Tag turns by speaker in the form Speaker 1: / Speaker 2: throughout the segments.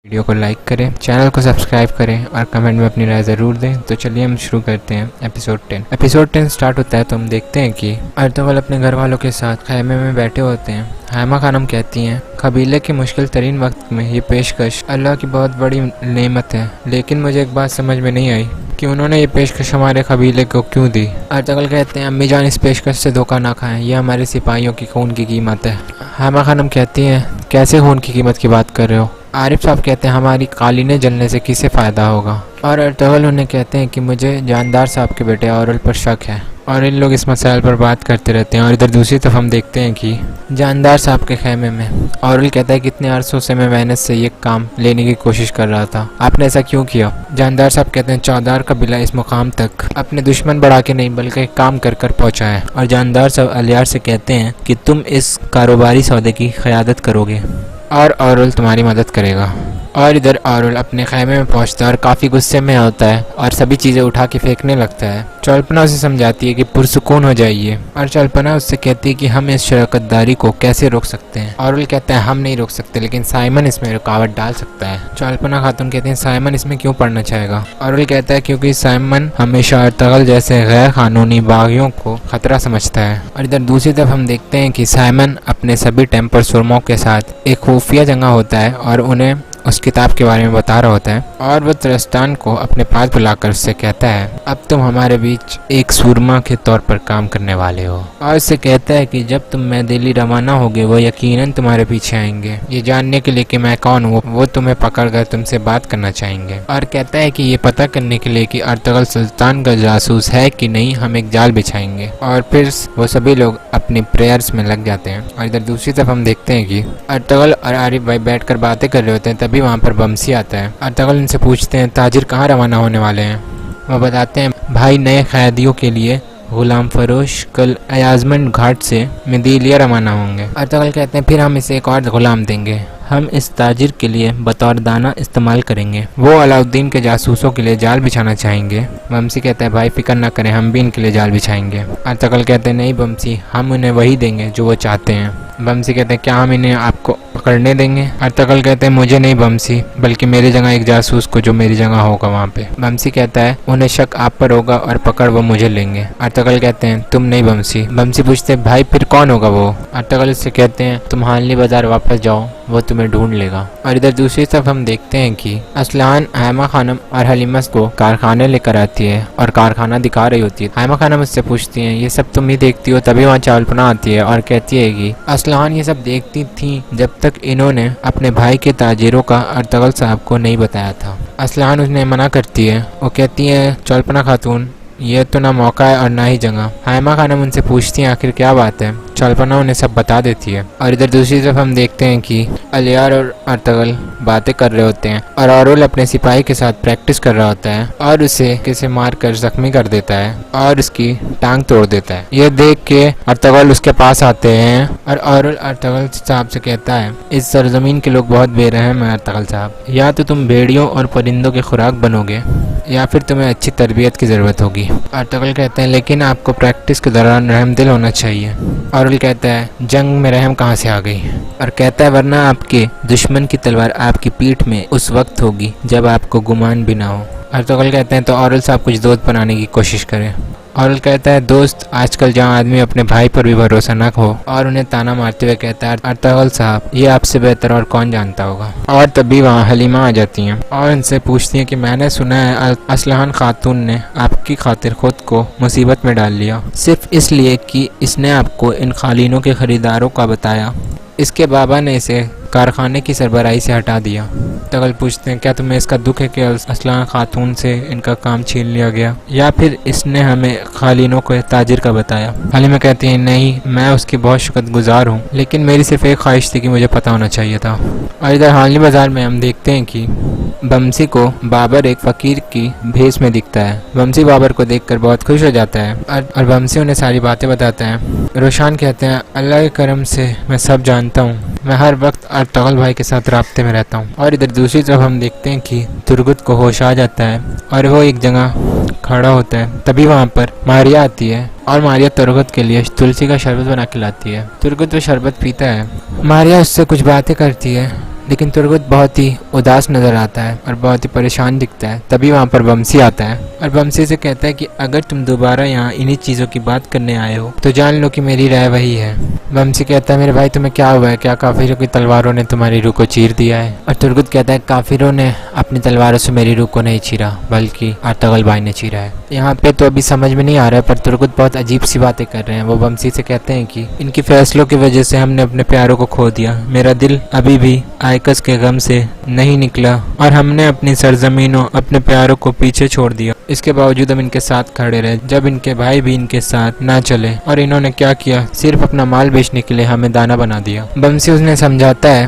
Speaker 1: Video को like करें, channel को सब्सक्राइब करें और कमेंट में अपनी राय ज़रूर दें। तो चलिए हम शुरू करते हैं एपिसोड 10 स्टार्ट होता है तो हम देखते हैं कि अर्तुगरुल अपने घर वालों के साथ खैमे में बैठे होते हैं। हैमा खानम कहती हैं, कबीले के मुश्किल तरीन वक्त में ये पेशकश अल्लाह की बहुत बड़ी नेमत है, लेकिन मुझे एक बात समझ में नहीं आई कि उन्होंने ये पेशकश हमारे कबीले को क्यों दी। अर्तुगरुल कहते हैं, अम्मी जान इस पेशकश से धोखा ना खाएं, यह हमारे सिपाहियों की खून की कीमत है। हैमा खानम कहती हैं, कैसे खून की कीमत की बात कर रहे हो? आरिफ साहब कहते हैं, हमारी कालीनें जलने से किसे फ़ायदा होगा। और अर्तुगरुल उन्हें कहते हैं कि मुझे जानदार साहब के बेटे औरल पर शक है और इन लोग इस मसाइल पर बात करते रहते हैं। और इधर दूसरी तरफ हम देखते हैं कि जानदार साहब के खैमे में औरल कहता है, कितने अरसों से मैं मेहनत से ये काम लेने की कोशिश कर रहा था, आपने ऐसा क्यों किया? जानदार साहब कहते हैं, चौधार कबीला इस मुकाम तक अपने दुश्मन बढ़ा के नहीं बल्कि एक काम कर कर पहुँचा है। और जानदार साहब अलियार से कहते हैं कि तुम इस कारोबारी सौदे की क़यादत करोगे और औरल तुम्हारी मदद करेगा। और इधर औरल अपने खैमे में पहुंचता है और काफ़ी गुस्से में होता है और सभी चीज़ें उठा के फेंकने लगता है। चौल्पना उसे समझाती है कि पुरसुकून हो जाइए और चौल्पना उससे कहती है कि हम इस शराकतदारी को कैसे रोक सकते हैं। औरल कहता है, हम नहीं रोक सकते, लेकिन साइमन इसमें रुकावट डाल सकता है। चौल्पना खातून कहते हैं, साइमन इसमें क्यों पढ़ना चाहेगा? औरल कहता है, क्योंकि साइमन हमेशा अर्तुगरुल जैसे गैर कानूनी बागियों को खतरा समझता है। और इधर दूसरी तरफ हम देखते हैं कि साइमन अपने सभी टेम्पर सुरमों के साथ एक खुफिया जगह होता है और उन्हें उस किताब के बारे में बता रहा होता है। और वह त्रस्तान को अपने पास बुलाकर उससे कहता है, अब तुम हमारे बीच एक सूरमा के तौर पर काम करने वाले हो। और उससे कहता है कि जब तुम मैं दिल्ली रवाना होगे वो यकीनन तुम्हारे पीछे आएंगे, ये जानने के लिए कि मैं कौन हूँ। वो तुम्हें पकड़कर तुमसे बात करना चाहेंगे। और कहता है कि ये पता करने के लिए कि अर्तुगरुल सुल्तान का जासूस है कि नहीं, हम एक जाल बिछाएंगे। और फिर वो सभी लोग अपनी प्रेयर्स में लग जाते हैं। और इधर दूसरी तरफ हम देखते हैं कि अर्तुगरुल और आरिफ भाई बैठकर बातें कर रहे होते हैं। तभी वहाँ पर बमसी आता है। अर्तुगरुल इनसे पूछते हैं, ताजिर कहाँ रवाना होने वाले हैं? वो बताते हैं, भाई नए कैदियों के लिए गुलाम फरोश कल अयाजमंड घाट से मेदिलिया रवाना होंगे। अर्तुगरुल कहते हैं, फिर हम इसे एक और गुलाम देंगे, हम इस ताजिर के लिए बतौर दाना इस्तेमाल करेंगे। वो अलाउद्दीन के जासूसों के लिए जाल बिछाना चाहेंगे। बमसी कहता है, भाई फिक्र ना करें, हम भी इनके लिए जाल बिछाएंगे। अर्तुगरुल कहते हैं, नहीं बमसी, हम उन्हें वही देंगे जो वो चाहते हैं। बमसी कहते हैं, क्या हम इन्हें आपको पकड़ने देंगे? अर्तुगरुल कहते हैं, मुझे नहीं बमसी, बल्कि मेरी जगह एक जासूस को जो मेरी जगह होगा वहाँ पे। बमसी कहता है, उन्हें शक आप पर होगा और पकड़ वो मुझे लेंगे। अर्तुगरुल कहते हैं, तुम नहीं बमसी। बमसी पूछते हैं, भाई फिर कौन होगा वो? अर्तुगरुल से कहते हैं, तुम हानली बाजार वापस जाओ, वो तुम्हें ढूंढ लेगा। और इधर दूसरी तरफ हम देखते हैं कि असलहान हैमा खानम और हलीमा को कारखाने लेकर आती है और कारखाना दिखा रही होती है। हैमा खानम उससे पूछती हैं, ये सब तुम ही देखती हो? तभी वहाँ चौल्पना आती है और कहती है कि असलहान ये सब देखती थी जब तक इन्होंने अपने भाई के ताजिरों का अर्तुगरुल साहब को नहीं बताया था। असलहान उन्हें मना करती है। वो कहती है, चौल्पना खातून, ये तो ना मौका है और ना ही जगह। हैमा खानम उनसे पूछती हैं, आखिर क्या बात है? चौल्पना उन्हें सब बता देती है। और इधर दूसरी तरफ हम देखते हैं कि अलियार और अर्तुगरुल बातें कर रहे होते हैं और औरल अपने सिपाही के साथ प्रैक्टिस कर रहा होता है और उसे किसे मार कर जख्मी कर देता है और उसकी टांग तोड़ देता है। यह देख के अर्तुगरुल उसके पास आते हैं और औरल अर्तुगरुल साहब से कहता है, इस सरजमीन के लोग बहुत बेरहम हैं अर्तुगरुल साहब, या तो तुम भेड़ियों और परिंदों की खुराक बनोगे या फिर तुम्हें अच्छी तरबियत की ज़रूरत होगी। अर्तुगरुल कहते हैं, लेकिन आपको प्रैक्टिस के दौरान रहमदिल होना चाहिए। औरल कहता है, जंग में रहम कहाँ से आ गई? और कहता है, वरना आपके दुश्मन की तलवार आपकी पीठ में उस वक्त होगी जब आपको गुमान भी ना हो। अर्तुगरुल कहते हैं, तो औरल साहब कुछ दोस्त बनाने की कोशिश करें। औरल कहता है, दोस्त आजकल जहाँ आदमी अपने भाई पर भी भरोसा न हो। और उन्हें ताना मारते हुए कहता है, अर्तुगरुल साहब, ये आपसे बेहतर और कौन जानता होगा। और तभी वहाँ हलीमा आ जाती हैं और इनसे पूछती हैं कि मैंने सुना है असलहान खातून ने आपकी खातिर खुद को मुसीबत में डाल लिया, सिर्फ इसलिए कि इसने आपको इन खालीनों के खरीदारों का बताया। इसके बाबा ने इसे कारखाने की सरबराही से हटा दिया। अर्तुगरुल पूछते हैं, क्या तुम्हें इसका दुख है कि असलहान खातून से इनका काम छीन लिया गया, या फिर इसने हमें खालीनों को ताजिर का बताया? हलीमा कहती है, नहीं, मैं उसकी बहुत शुक्रगुजार हूँ, लेकिन मेरी सिर्फ एक ख्वाहिश थी कि मुझे पता होना चाहिए था। और इधर हानली बाजार में हम देखते हैं कि बमसी को बाबर एक फ़कीर की भेष में दिखता है। बमसी बाबर को देखकर बहुत खुश हो जाता है और बमसी उन्हें सारी बातें बताता है। रोशान कहते हैं, अल्लाह के करम से मैं सब जानता हूँ, मैं हर वक्त अर्तुगरुल भाई के साथ राब्ते में रहता हूँ। और इधर दूसरी तरफ हम देखते हैं कि तुर्गुत को होश आ जाता है और वो एक जगह खड़ा होता है। तभी वहाँ पर मारिया आती है और मारिया तुर्गुत के लिए तुलसी का शरबत बना के लाती है। तुर्गुत वो शरबत पीता है। मारिया उससे कुछ बातें करती है, लेकिन तुर्गुत बहुत ही उदास नजर आता है और बहुत ही परेशान दिखता है। तभी वहाँ पर बमसी आता है और बमसी से कहता है कि अगर तुम दोबारा यहाँ इन्हीं चीज़ों की बात करने आए हो तो जान लो कि मेरी राय वही है। बमसी कहता है मेरे भाई तुम्हें क्या हुआ है, क्या काफिरों की तलवारों ने तुम्हारी रूह को चीर दिया है? और तुर्गुत कहता है काफिरों ने अपनी तलवारों से मेरी रूह को नहीं चीरा बल्कि अर्तुगरुल भाई ने चीरा है। यहाँ पे तो अभी समझ में नहीं आ रहा है पर तुर्गुत बहुत अजीब सी बातें कर रहे हैं। वो बमसी से कहते हैं कि इनकी फैसलों की वजह से हमने अपने प्यारों को खो दिया, मेरा दिल अभी भी आइकस के गम से नहीं निकला और हमने अपनी सरजमीनों अपने प्यारों को पीछे छोड़ दिया। इसके बावजूद हम इनके साथ खड़े रहे जब इनके भाई भी इनके साथ ना चले और इन्होंने क्या किया, सिर्फ अपना माल बेचने के लिए हमें दाना बना दिया। बमसी उसने समझाता है,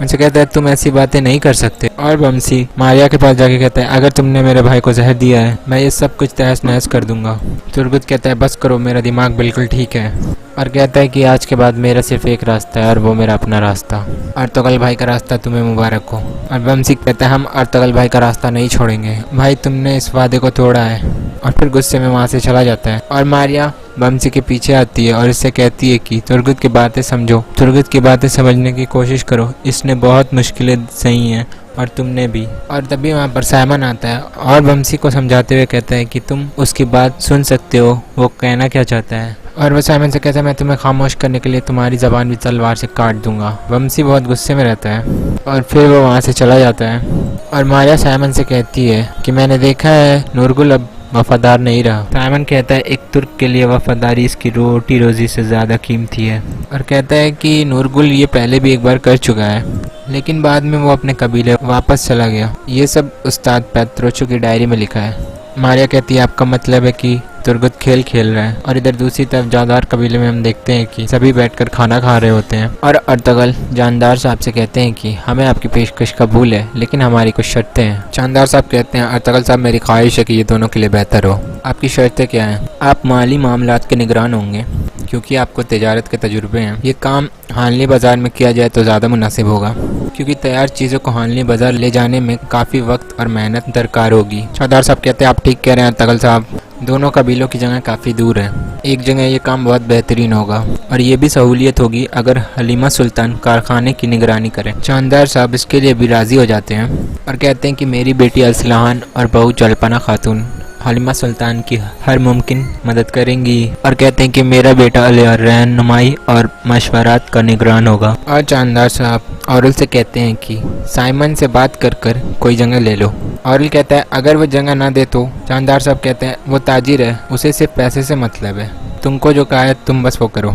Speaker 1: उनसे कहता है तुम ऐसी बातें नहीं कर सकते। और बमसी मारिया के पास जाके कहता है अगर तुमने मेरे भाई को जहर दिया है मैं ये सब कुछ तहस नहस कर दूंगा। तुर्गुत कहता है बस करो, मेरा दिमाग बिल्कुल ठीक है और कहता है कि आज के बाद मेरा सिर्फ एक रास्ता है और वो मेरा अपना रास्ता। अर्तुगरुल भाई का रास्ता तुम्हें मुबारक हो। और बमसी कहता है हम अर्तुगरुल भाई का रास्ता नहीं छोड़ेंगे, भाई तुमने इस वादे को तोड़ा है। और फिर गुस्से में वहाँ से चला जाता है और मारिया बमसी के पीछे आती है और इससे कहती है कि तुर्गुत की बातें समझो, तुर्गुत की बातें समझने की कोशिश करो, इसने बहुत मुश्किलें सही हैं और तुमने भी। और तभी वहाँ पर साइमन आता है और बमसी को समझाते हुए कहता है कि तुम उसकी बात सुन सकते हो, वो कहना क्या चाहता है। और वो साइमन से कहता है मैं तुम्हें खामोश करने के लिए तुम्हारी ज़बान भी तलवार से काट दूंगा। बमसी बहुत गुस्से में रहता है और फिर वो वहाँ से चला जाता है। और मारिया साइमन से कहती है कि मैंने देखा है नूरगुल अब वफादार नहीं रहा। साइमन कहता है एक तुर्क के लिए वफादारी इसकी रोटी रोजी से ज़्यादा कीमती है और कहता है कि नूरगुल ये पहले भी एक बार कर चुका है लेकिन बाद में वो अपने कबीले वापस चला गया। ये सब उस्ताद पेत्रोचो की डायरी में लिखा है। मारिया कहती है आपका मतलब है कि तुर्गुत खेल खेल रहा है। और इधर दूसरी तरफ जानदार कबीले में हम देखते हैं कि सभी बैठकर खाना खा रहे होते हैं और अर्तुगरुल जानदार साहब से कहते हैं कि हमें आपकी पेशकश कबूल है लेकिन हमारी कुछ शर्तें हैं। जानदार साहब कहते हैं अर्तुगरुल साहब मेरी ख्वाहिश है कि ये दोनों के लिए बेहतर हो। आपकी शर्तें क्या हैं? आप माली मामलात के निगरान होंगे क्योंकि आपको तिजारत के तजुर्बे हैं। ये काम हानली बाज़ार में किया जाए तो ज़्यादा मुनासिब होगा क्योंकि तैयार चीज़ों को हानली बाज़ार ले जाने में काफ़ी वक्त और मेहनत दरकार होगी। जानदार साहब कहते हैं आप ठीक कह रहे हैं अर्तुगरुल साहब, दोनों कबीलों की जगह काफ़ी दूर है, एक जगह ये काम बहुत बेहतरीन होगा और ये भी सहूलियत होगी अगर हलीमा सुल्तान कारखाने की निगरानी करें। जानदार साहब इसके लिए भी राज़ी हो जाते हैं और कहते हैं कि मेरी बेटी अलसलाहान और बहू जलपना खातून हलीमा सुल्तान की हर मुमकिन मदद करेंगी और कहते हैं कि मेरा बेटा अलियार रहनुमाई और मशवरात का निगरान होगा। और जानदार साहब औरल से कहते हैं कि साइमन से बात कर कर कोई जगह ले लो। औरल कहता है अगर वो जगह ना दे तो? जानदार साहब कहते हैं वो ताजिर है, उसे सिर्फ पैसे से मतलब है, तुमको जो कहा है तुम बस वो करो।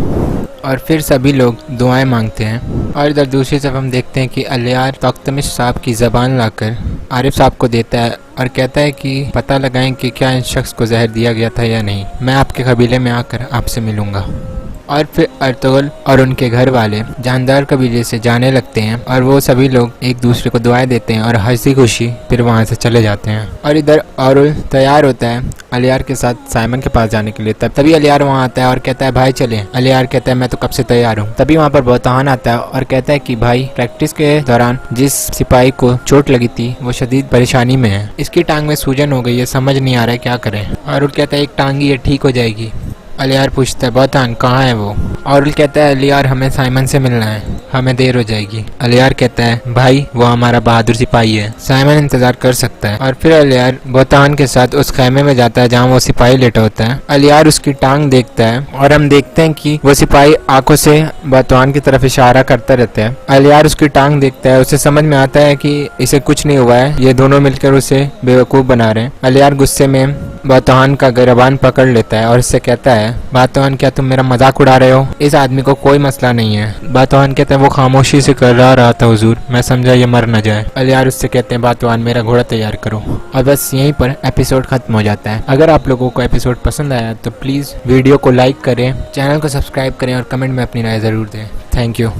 Speaker 1: और फिर सभी लोग दुआएं मांगते हैं। और इधर दूसरी तरफ हम देखते हैं कि अलियार तख्तमिश साहब की ज़बान लाकर आरिफ साहब को देता है और कहता है कि पता लगाएं कि क्या इस शख्स को जहर दिया गया था या नहीं, मैं आपके कबीले में आकर आपसे मिलूंगा। और फिर अर्तुगरुल और उनके घर वाले जानदार कबीले से जाने लगते हैं और वो सभी लोग एक दूसरे को दुआएं देते हैं और हंसी खुशी फिर वहाँ से चले जाते हैं। और इधर औरुल तैयार होता है अलियार के साथ साइमन के पास जाने के लिए। तभी अलियार वहाँ आता है और कहता है भाई चले। अलियार कहता है मैं तो कब से तैयार हूँ। तभी वहाँ पर बोतान आता है और कहता है कि भाई प्रैक्टिस के दौरान जिस सिपाही को चोट लगी थी वो शदीद परेशानी में है, इसकी टांग में सूजन हो गई है, समझ नहीं आ रहा है क्या करें। औरुल कहता है एक टांग ही है, ठीक हो जाएगी। अलियार पूछता है बोतान कहाँ है वो? औरुल कहता है अलियार हमें साइमन से मिलना है, हमें देर हो जाएगी। अलियार कहता है भाई वो हमारा बहादुर सिपाही है, साइमन इंतजार कर सकता है। और फिर अलियार बोतान के साथ उस खैमे में जाता है जहाँ वो सिपाही लेटा होता है। अलियार उसकी टांग देखता है और हम देखते हैं कि वो सिपाही आंखों से बोतान की तरफ इशारा करता रहता है। अलियार उसकी टांग देखता है, उसे समझ में आता है कि इसे कुछ नहीं हुआ है, ये दोनों मिलकर उसे बेवकूफ़ बना रहे हैं। अलियार गुस्से में बोतान का गिरबान पकड़ लेता है और इससे कहता है बोतान क्या तुम मेरा मजाक उड़ा रहे हो? इस आदमी को कोई मसला नहीं है। बोतान कहता है वो खामोशी से कर रहा था हुजूर, मैं समझा ये मर न जाए। अलियार उससे कहते हैं बोतान मेरा घोड़ा तैयार करो। और बस यहीं पर एपिसोड खत्म हो जाता है। अगर आप लोगों को एपिसोड पसंद आया तो प्लीज़ वीडियो को लाइक करें, चैनल को सब्सक्राइब करें और कमेंट में अपनी राय ज़रूर दें। Thank you.